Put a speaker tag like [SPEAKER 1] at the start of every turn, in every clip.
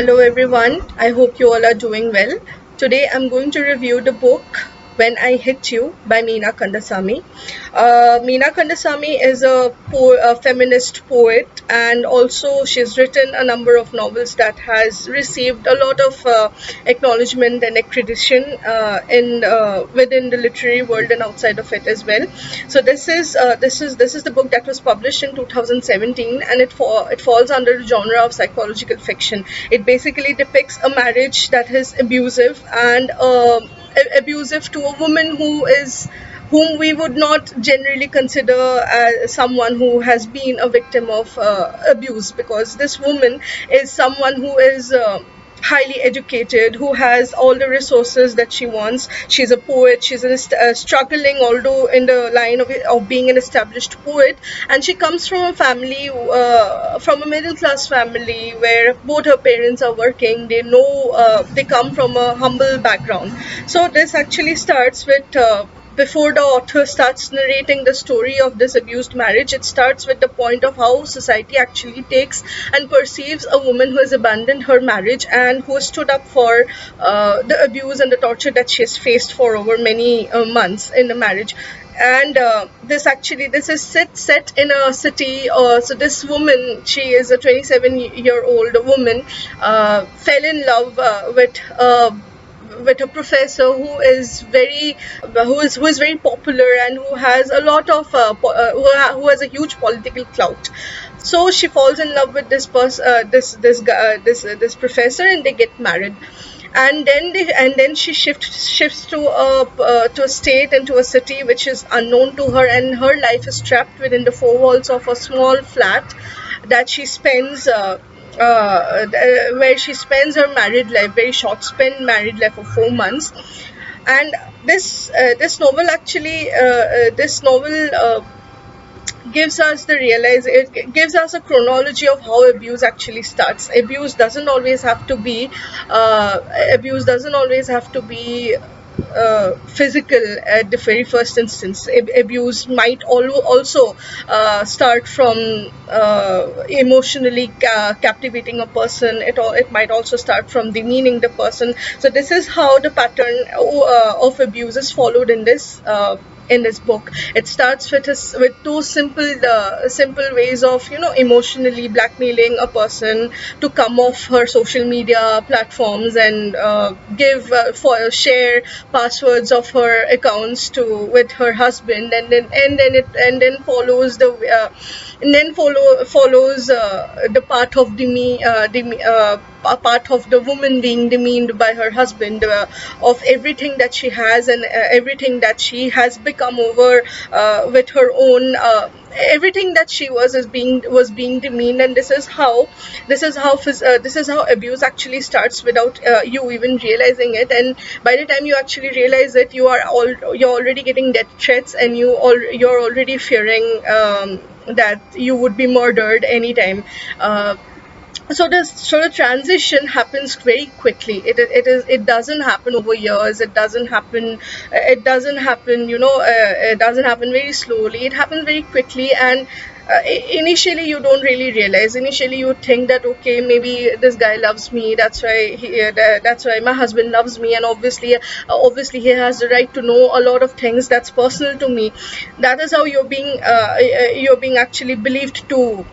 [SPEAKER 1] Hello everyone, I hope you all are doing well. Today I'm going to review the book When I Hit You by Meena Kandasamy. Meena Kandasamy is a feminist poet, and also she's written a number of novels that has received a lot of acknowledgement and accreditation in within the literary world and outside of it as well. So this is the book that was published in 2017, and it falls under the genre of psychological fiction. It basically depicts a marriage that is abusive and abusive to a woman whom we would not generally consider as someone who has been a victim of abuse, because this woman is someone who is highly educated, who has all the resources that she wants. She's a poet. She's struggling, although in the line of being an established poet, and she comes from a family, from a middle class family where both her parents are working. They come from a humble background. So this actually starts with before the author starts narrating the story of this abused marriage, it starts with the point of how society actually takes and perceives a woman who has abandoned her marriage and who has stood up for the abuse and the torture that she has faced for over many months in the marriage. And this is set in a city. So this woman, she is a 27-year-old woman, fell in love with a professor who is very popular and who has a lot of who has a huge political clout. So she falls in love with this professor, and they get married. And then she shifts to a state and to a city which is unknown to her, and her life is trapped within the four walls of a small flat that she spends where she spends her married life, very short spent married life of 4 months. And this novel gives us a chronology of how abuse actually starts. Abuse doesn't always have to be physical at the very first instance. Abuse might also start from emotionally captivating a person. It might also start from demeaning the person. So this is how the pattern of abuse is followed in this book. It starts with two simple ways of emotionally blackmailing a person to come off her social media platforms and share passwords of her accounts with her husband, and then follows the part of a part of the woman being demeaned by her husband, of everything that she has and everything that she has become over with her own everything that she was being demeaned. And this is how abuse actually starts without you even realizing it. And by the time you actually realize it, you're already getting death threats, and you're already fearing that you would be murdered anytime. So the transition happens very quickly. It doesn't happen over years. It doesn't happen very slowly. It happens very quickly. And initially you don't really realize. Initially you think that, okay, maybe this guy loves me, that's why my husband loves me, and obviously he has the right to know a lot of things that's personal to me. That is how you're being actually believed to.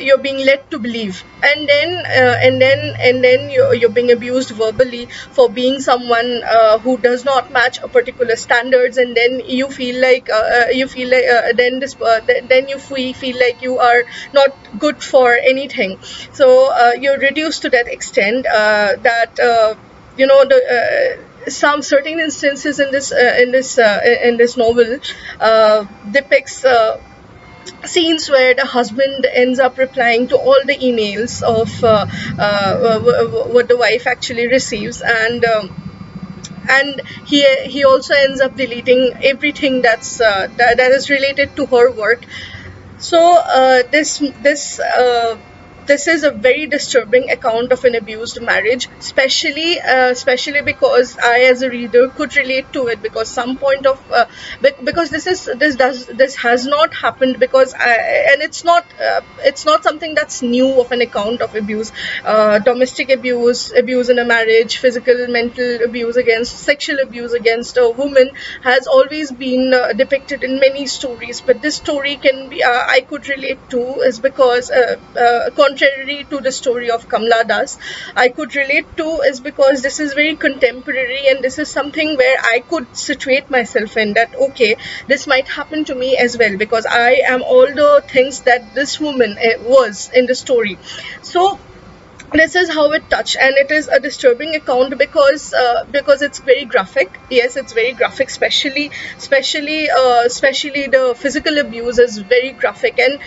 [SPEAKER 1] You're being led to believe, and then you're being abused verbally for being someone who does not match a particular standards, and then you feel like then you feel like you are not good for anything. So you're reduced to that extent that some certain instances in this novel depicts scenes where the husband ends up replying to all the emails of what the wife actually receives, and he also ends up deleting everything that is related to her work. So this is a very disturbing account of an abused marriage, especially because I, as a reader, could relate to it, because some point of because this has not happened, because and it's not something that's new of an account of abuse, domestic abuse, abuse in a marriage, physical, mental abuse against, sexual abuse against a woman has always been depicted in many stories. But this story can be I could relate to, is because contrary to the story of Kamla Das, I could relate to, is because this is very contemporary, and this is something where I could situate myself in, that okay, this might happen to me as well, because I am all the things that this woman was in the story. So this is how it touched, and it is a disturbing account because it's very graphic. Yes, it's very graphic, especially the physical abuse is very graphic, and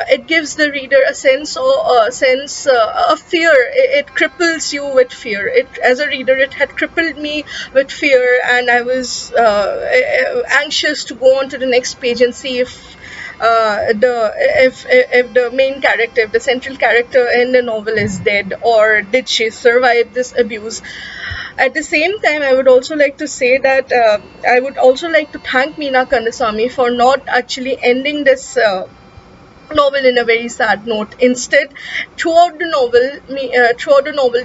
[SPEAKER 1] it gives the reader a sense of fear. It cripples you with fear. It, as a reader, it had crippled me with fear, and I was anxious to go on to the next page and see if the main character, if the central character in the novel is dead, or did she survive this abuse. At the same time, I would also like to say that I would also like to thank Meena Kandasamy for not actually ending this novel in a very sad note. Instead, throughout the novel,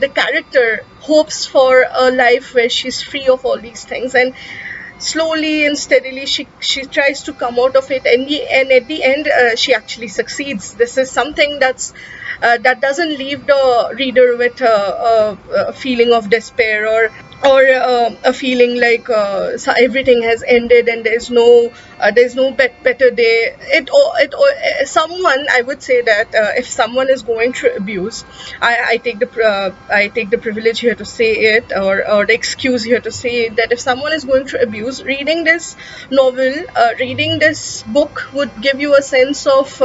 [SPEAKER 1] the character hopes for a life where she's free of all these things, and slowly and steadily she tries to come out of it, and at the end she actually succeeds. This is something that doesn't leave the reader with a feeling of despair, or a feeling like so everything has ended and there's no better day. Someone, I would say that if someone is going through abuse, I take the privilege here to say it, or the excuse here to say it, that if someone is going through abuse, reading this novel, reading this book would give you a sense of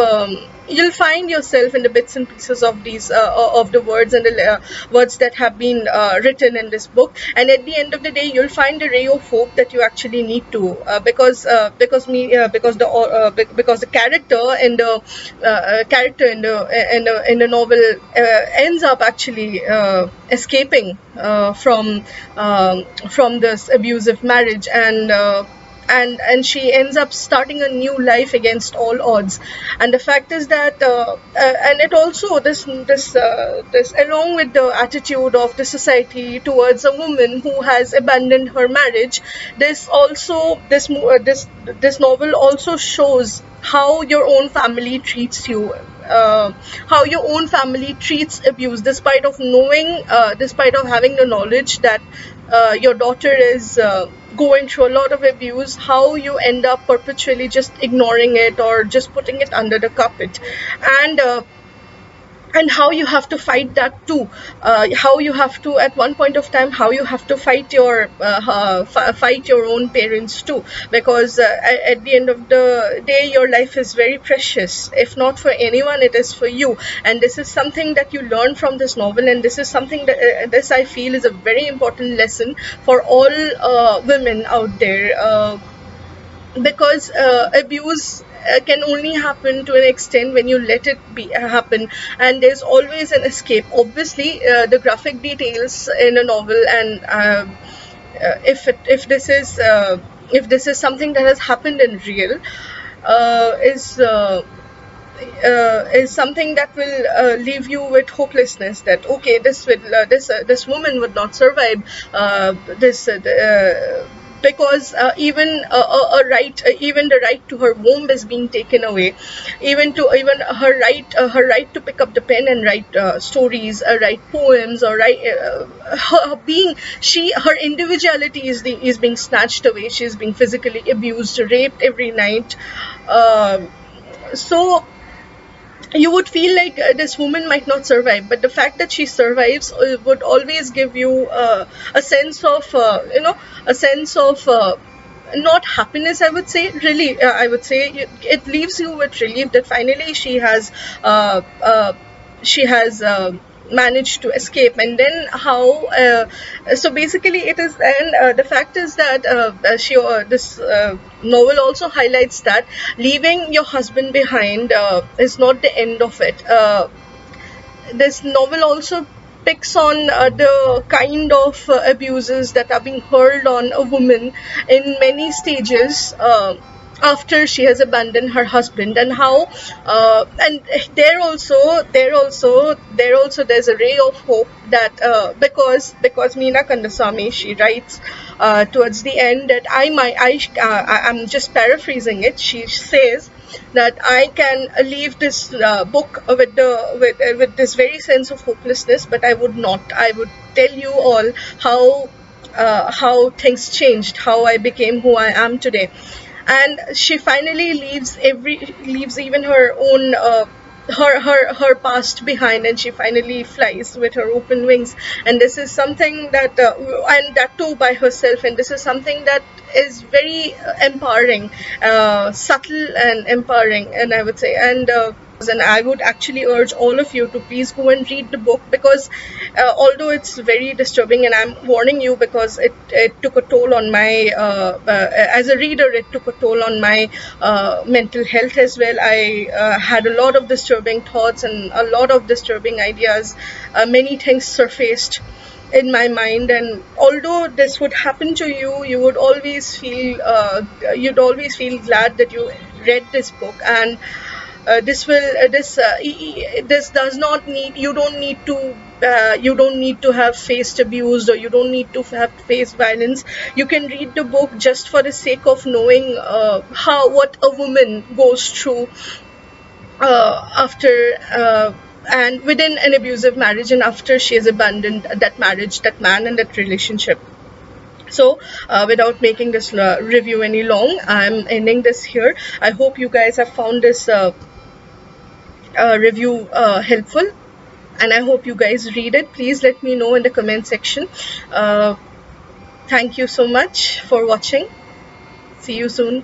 [SPEAKER 1] you'll find yourself in the bits and pieces of these of the words and the words that have been written in this book, and at the end of the day you'll find a ray of hope that you actually need to, because the character in the novel ends up actually escaping from this abusive marriage, and she ends up starting a new life against all odds. And the fact is that and it also, this along with the attitude of the society towards a woman who has abandoned her marriage, this novel also shows how your own family treats you, how your own family treats abuse, despite of having the knowledge that your daughter is going through a lot of abuse, how you end up perpetually just ignoring it or just putting it under the carpet, and how you have to fight that too. How you have to, at one point of time, how you have to fight your own parents too, because at the end of the day, your life is very precious. If not for anyone, it is for you. And this is something that you learn from this novel, and this is something that this I feel is a very important lesson for all women out there, because abuse can only happen to an extent when you let it happen, and there's always an escape. Obviously, the graphic details in a novel, and if this is something that has happened in real, is something that will leave you with hopelessness, that okay, this woman would not survive this. Because even the right to her womb is being taken away, even her right to pick up the pen and write stories, write poems, or write her individuality is being snatched away. She's being physically abused, raped every night. So you would feel like this woman might not survive, but the fact that she survives would always give you a sense of not happiness, I would say. Really, I would say it leaves you with relief that finally she has managed to escape. And then how so basically it is, and the fact is that this novel also highlights that leaving your husband behind is not the end of it. this novel also picks on the kind of abuses that are being hurled on a woman in many stages after she has abandoned her husband, and how and there's a ray of hope that because Meena Kandasamy, she writes towards the end that I'm just paraphrasing it. She says that I can leave this book with this very sense of hopelessness, but I would not. I would tell you all how things changed, how I became who I am today. And she finally leaves even her own her past behind, and she finally flies with her open wings. And this is something that and that too by herself, and this is something that is very empowering, subtle and empowering, and I would say, and I would actually urge all of you to please go and read the book, because although it's very disturbing, and I'm warning you because it took a toll on my as a reader, it took a toll on my mental health as well. I had a lot of disturbing thoughts and a lot of disturbing ideas. Many things surfaced in my mind, and although this would happen to you, you would always feel glad that you read this book. And this does not need, you don't need to have faced abuse, or you don't need to have faced violence. You can read the book just for the sake of knowing what a woman goes through after and within an abusive marriage, and after she has abandoned that marriage, that man, and that relationship. So without making this review any long, I'm ending this here. I hope you guys have found this review helpful, and I hope you guys read it. Please let me know in the comment section. Thank you so much for watching. See you soon.